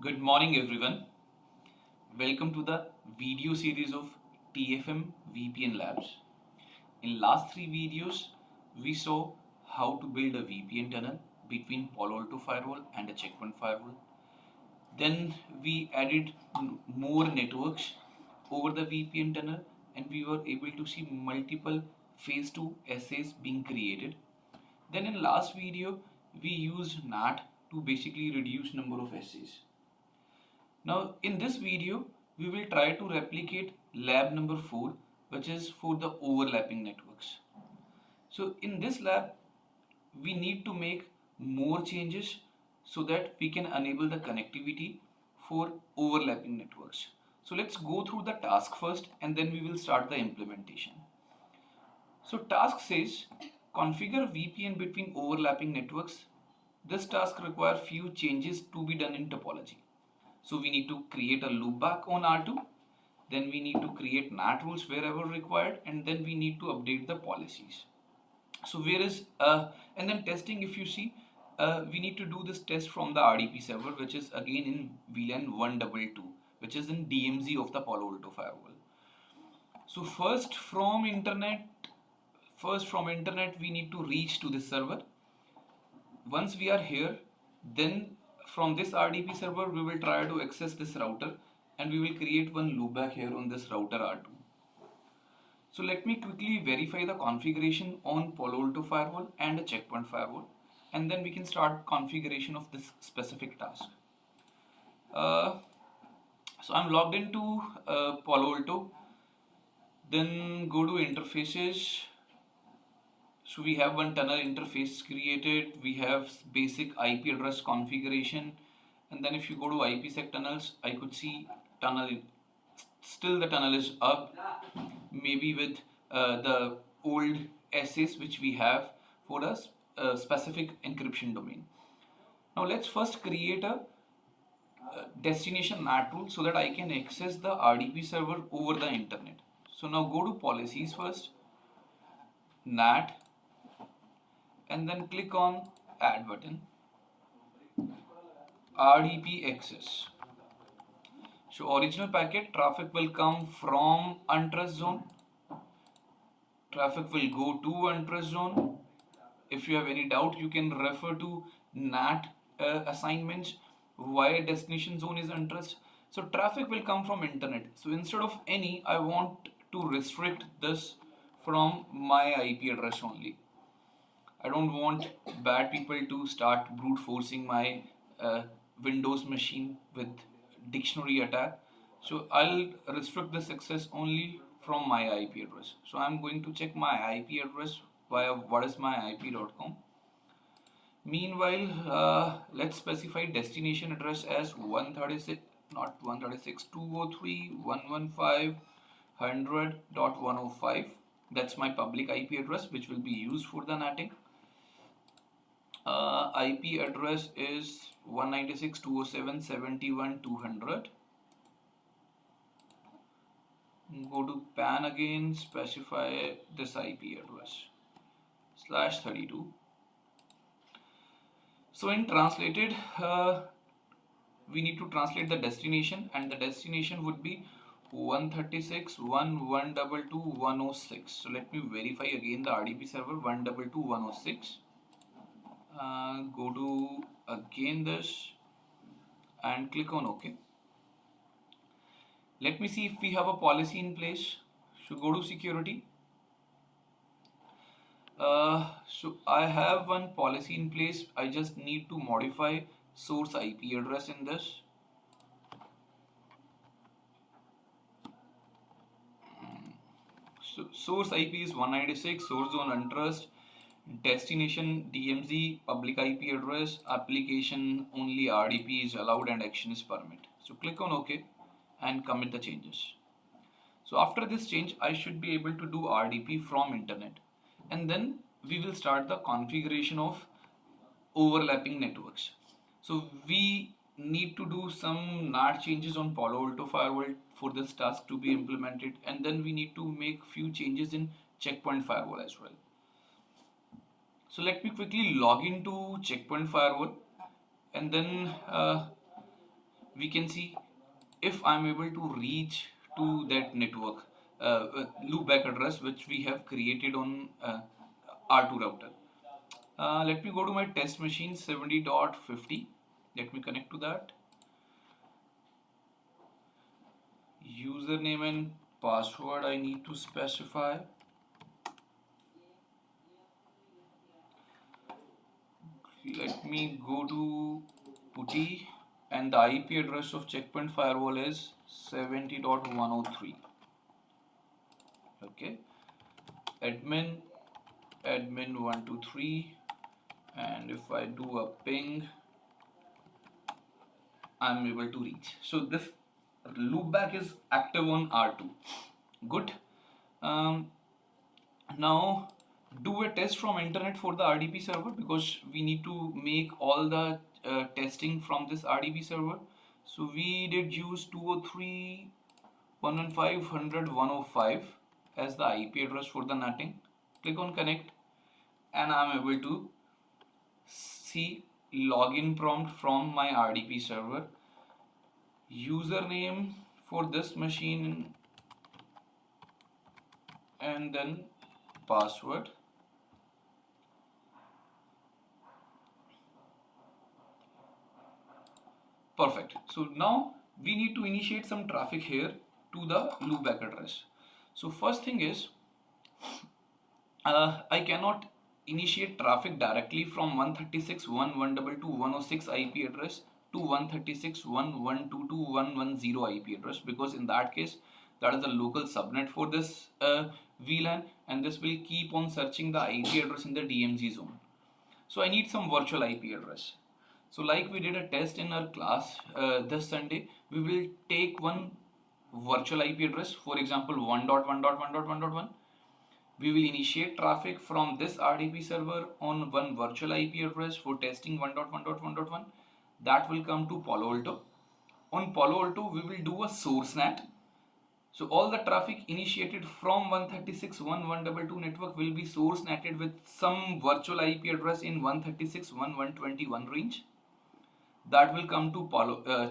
Good morning, everyone. Welcome to the video series of TFM VPN Labs. In last three videos, we saw how to build a VPN tunnel between Palo Alto Firewall and a Checkpoint Firewall. Then we added more networks over the VPN tunnel, and we were able to see multiple phase 2 essays being created. Then in last video, we used NAT to basically reduce number of essays. Now in this video, we will try to replicate lab number 4, which is for the overlapping networks. So in this lab, we need to make more changes so that we can enable the connectivity for overlapping networks. So let's go through the task first and then we will start the implementation. So task says configure VPN between overlapping networks. This task requires few changes to be done in topology. So we need to create a loopback on R2, then we need to create NAT rules wherever required, and then we need to update the policies. So and then testing, if you see, we need to do this test from the RDP server, which is again in VLAN 122, which is in DMZ of the Palo Alto Firewall. So first from internet, we need to reach to this server. Once we are here, then from this RDP server, we will try to access this router and we will create one loopback here on this router R2. So let me quickly verify the configuration on Palo Alto Firewall and a Checkpoint Firewall, and then we can start configuration of this specific task. So I'm logged into Palo Alto, then go to interfaces. So we have one tunnel interface created, we have basic IP address configuration, and then if you go to IPsec tunnels, I could see still the tunnel is up, maybe with the old essays which we have for a specific encryption domain. Now let's first create a destination NAT rule so that I can access the RDP server over the internet. So now go to policies first, NAT, and then click on add button, RDP access. So original packet traffic will come from untrust zone, traffic will go to untrust zone. If you have any doubt, you can refer to NAT assignments why destination zone is untrust. So traffic will come from internet. So instead of any, I want to restrict this from my IP address only. I don't want bad people to start brute forcing my Windows machine with dictionary attack. So I'll restrict this access only from my IP address. So I'm going to check my IP address via whatismyip.com. Meanwhile, let's specify destination address as 136, not 136, 203.115.100.105. That's my public IP address which will be used for the NATing. IP address is 196.207.71.200. Go to PAN again, specify this IP address /32. So in translated, we need to translate the destination, and the destination would be 136.1.122.106. So let me verify again the RDP server 122.106. Go to again this and click on OK. Let me see if we have a policy in place. So go to security. So I have one policy in place. I just need to modify source IP address in this. So source IP is 196, source zone untrust, destination DMZ, public IP address, application only RDP is allowed and action is permit. So click on OK and commit the changes. So after this change, I should be able to do RDP from internet, and then we will start the configuration of overlapping networks. So we need to do some NAT changes on Palo Alto Firewall for this task to be implemented, and then we need to make few changes in Checkpoint Firewall as well. So let me quickly log into Checkpoint Firewall, and then we can see if I'm able to reach to that network loopback address which we have created on R2 router. Let me go to my test machine 70.50. Let me connect to that. Username and password I need to specify. Let me go to putty, and the IP address of checkpoint firewall is 70.103. Okay, admin 123, and if I do a ping, I'm able to reach. So this loopback is active on R2. Good. Now do a test from internet for the RDP server, because we need to make all the testing from this RDP server. So we did use 203.115.100.105 as the IP address for the netting. Click on connect, and I'm able to see login prompt from my RDP server. Username for this machine, and then password. Perfect. So now we need to initiate some traffic here to the loopback address. So first thing is, I cannot initiate traffic directly from 136.1.122.106 IP address to 136.1.122.110 IP address, because in that case that is the local subnet for this VLAN, and this will keep on searching the IP address in the DMZ zone. So I need some virtual IP address. So like we did a test in our class this Sunday, we will take one virtual IP address, for example 1.1.1.1.1. We will initiate traffic from this RDP server on one virtual IP address for testing 1.1.1.1. That will come to Palo Alto. On Palo Alto, we will do a source NAT. So all the traffic initiated from 136.1.1.2 network will be source netted with some virtual IP address in 136.1.121 range. That will come to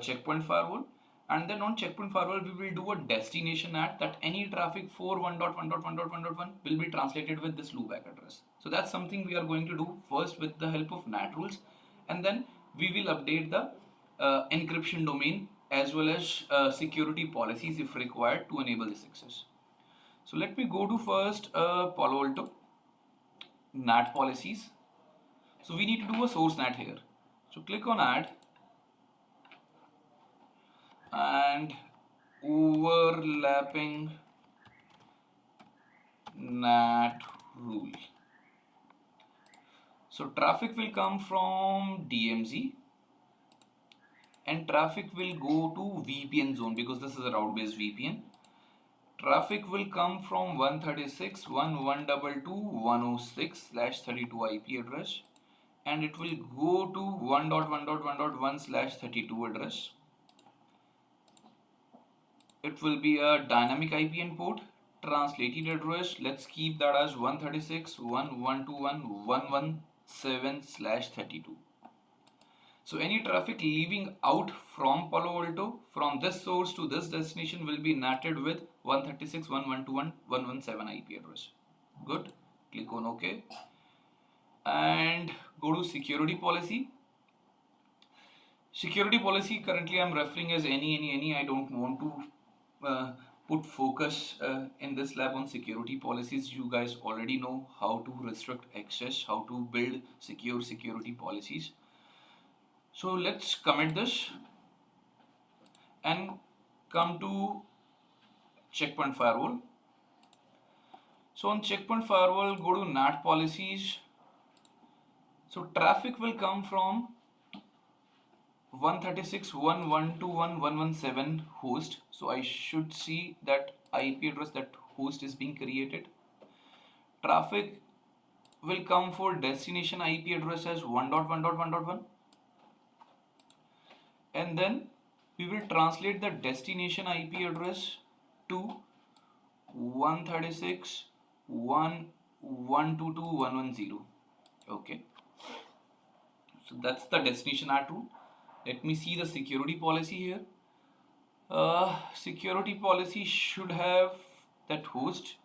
checkpoint firewall, and then on checkpoint firewall we will do a destination NAT, that any traffic for 1.1.1.1.1 will be translated with this loopback address. So that's something we are going to do first with the help of NAT rules, and then we will update the encryption domain as well as security policies if required to enable this access. So let me go to first Palo Alto NAT policies. So we need to do a source NAT here. So click on add and overlapping NAT rule. So traffic will come from DMZ and traffic will go to VPN zone, because this is a route based VPN. Traffic will come from 136.1.122.106/32 IP address, and it will go to 1.1.1.1/32 address. It will be a dynamic IPN port. Translated address, let's keep that as 136.1.1.117/32. So any traffic leaving out from Palo Alto from this source to this destination will be natted with 136.1.1.117 IP address. Good. Click on OK and go to security policy. Security policy currently I'm referring as any. I don't want to put focus in this lab on security policies. You guys already know how to restrict access, how to build secure security policies. So let's commit this and come to checkpoint firewall. So on checkpoint firewall, go to NAT policies. So traffic will come from 136.1.1.2.1.117 host. So I should see that IP address, that host is being created. Traffic will come for destination IP address as 1.1.1.1, and then we will translate the destination IP address to 136.1.122.110. Okay, so that's the destination NAT rule. Let me see the security policy here. Security policy should have that host,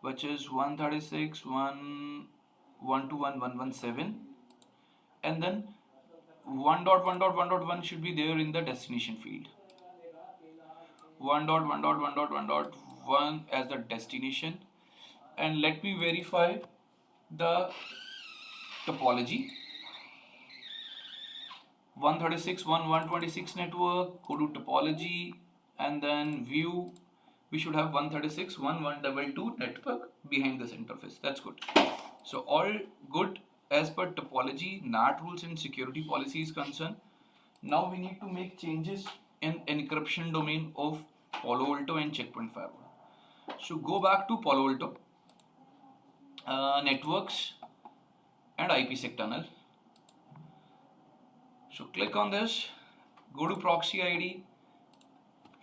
which is 136.1.1.1.1.1.7, and then 1.1.1.1 should be there in the destination field. 1.1.1.1.1 as the destination, and let me verify the topology. 136.1.1.26 network, go to topology and then view. We should have 136.1.1.2 network behind this interface. That's good. So all good as per topology, NAT rules and security policy is concerned. Now we need to make changes in encryption domain of Palo Alto and Checkpoint Firewall. So go back to Palo Alto, networks and IPsec tunnel. So click on this, go to proxy ID,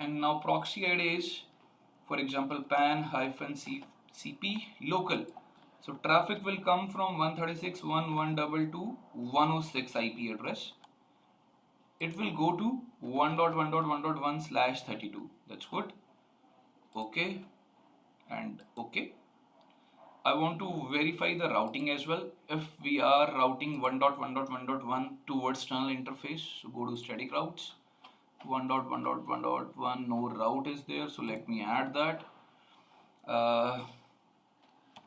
and now proxy ID is, for example, pan-cp local. So traffic will come from 136.1.1.2.106 IP address. It will go to 1.1.1.1/32. That's good. Okay and okay. I want to verify the routing as well. If we are routing 1.1.1.1 towards tunnel interface, so go to static routes. 1.1.1.1, no route is there, so let me add that.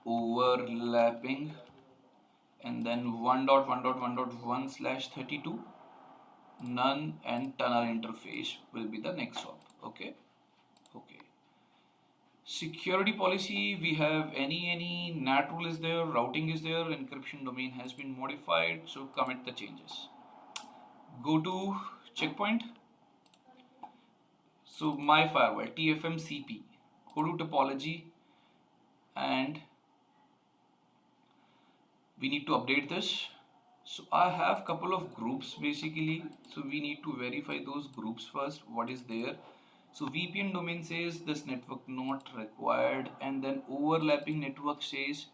Overlapping, and then 1.1.1.1/32, none, and tunnel interface will be the next hop. Okay. Security policy, we have any NAT rule is there, routing is there, encryption domain has been modified, so commit the changes. Go to checkpoint. So my firewall, TFM-CP, go to topology, and we need to update this. So I have couple of groups basically, so we need to verify those groups first, what is there. So VPN domain says this network not required, and then overlapping network says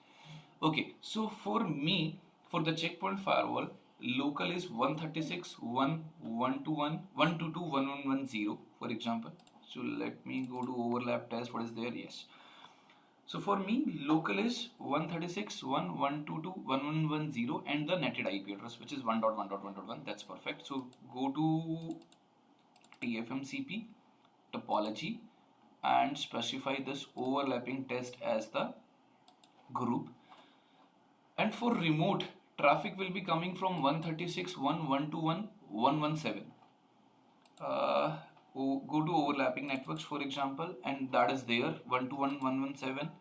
okay. So for me, for the checkpoint firewall, local is 136.1.1.2.1.1.10, for example. So let me go to overlap test. What is there? Yes. So for me, local is 136.1.1.2.1.1.10 and the netted IP address, which is 1.1.1.1. That's perfect. So go to TFM-CP topology and specify this overlapping test as the group. And for remote, traffic will be coming from 136.1.1.2.1.1.7. Go to overlapping networks, for example, and that is there 1.2.1.1.1.7.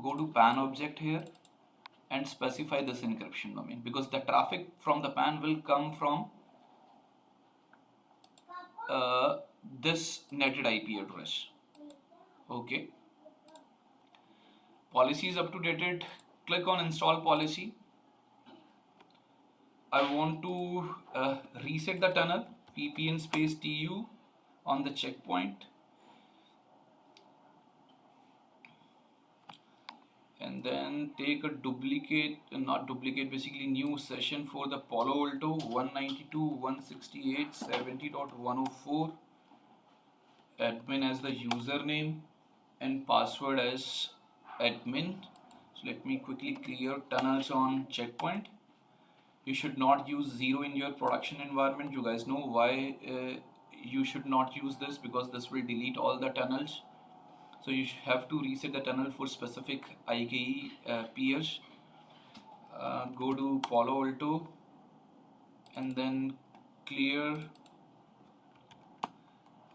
Go to PAN object here and specify this encryption domain, because the traffic from the PAN will come from this netted IP address. Okay. Policy is up to date. Click on install policy. I want to reset the tunnel, VPN space TU on the checkpoint, and then take a basically new session for the Palo Alto 192.168.70.104, admin as the username and password as admin. So let me quickly clear tunnels on checkpoint. You should not use 0 in your production environment. You guys know why you should not use this, because this will delete all the tunnels. So you have to reset the tunnel for specific IKE peers. Go to Palo Alto and then clear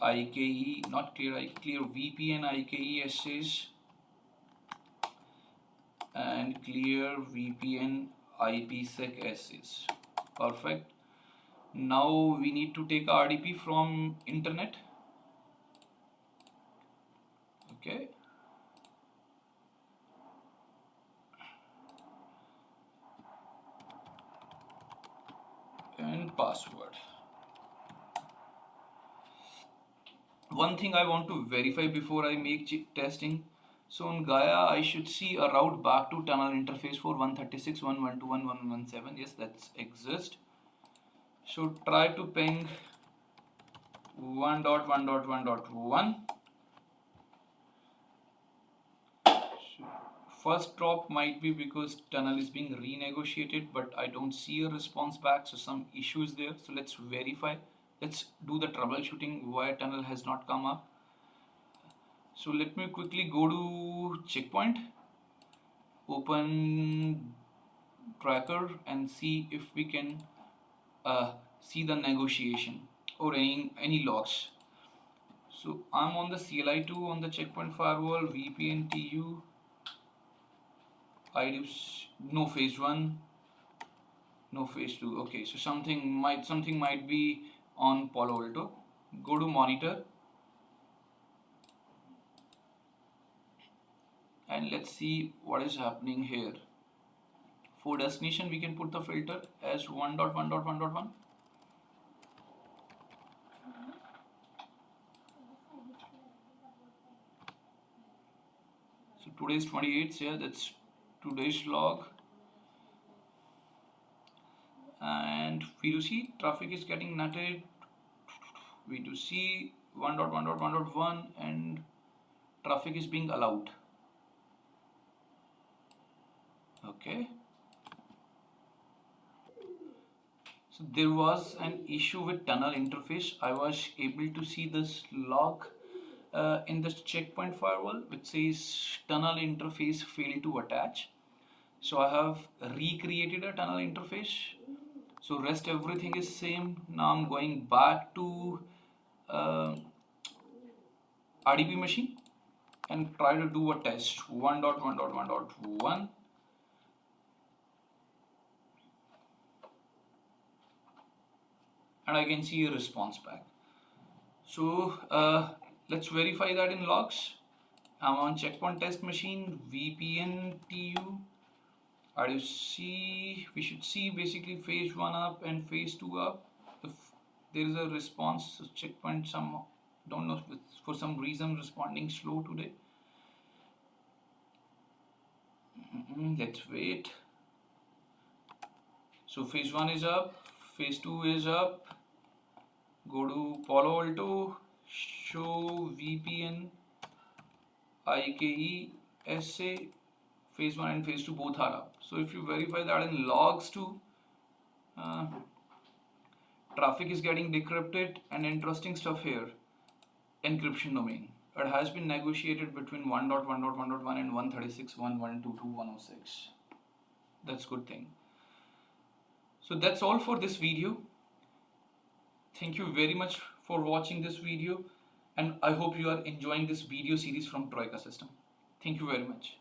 IKE, clear VPN IKE essays and clear VPN IPsec essays. Perfect. Now we need to take RDP from internet. Okay. And password. One thing I want to verify before I make testing. So on Gaia, I should see a route back to tunnel interface for 136.1.1.2.1.1.7. Yes, that's exist. So try to ping 1.1.1.1. First drop might be because tunnel is being renegotiated, but I don't see a response back, so some issue is there. So let's verify. Let's do the troubleshooting why tunnel has not come up. So let me quickly go to checkpoint, open tracker and see if we can see the negotiation or any logs. So I'm on the CLI2 on the checkpoint firewall, VPN TU. I do no phase 1, no phase 2. Okay, so something might be on Palo Alto. Go to monitor and let's see what is happening here. For destination we can put the filter as 1.1.1.1. So today's 28th, yeah, that's today's log. And we do see traffic is getting nutted. We do see 1.1.1.1 and traffic is being allowed. Okay. So there was an issue with tunnel interface. I was able to see this log in the checkpoint firewall which says tunnel interface failed to attach. So I have recreated a tunnel interface. So rest everything is same. Now I'm going back to RDP machine and try to do a test 1.1.1.1. and I can see a response back. So let's verify that in logs. I'm on checkpoint test machine, VPN TU. We should see basically phase 1 up and phase 2 up. If there is a response, checkpoint don't know, for some reason responding slow today. Let's wait. So phase 1 is up, phase 2 is up. Go to Palo Alto, show VPN IKE SA, phase 1 and phase 2 both are up. So if you verify that in logs too, traffic is getting decrypted, and interesting stuff here, encryption domain. It has been negotiated between 1.1.1.1 and 136.1.122.106. That's good thing. So that's all for this video. Thank you very much for watching this video, and I hope you are enjoying this video series from Troika System. Thank you very much.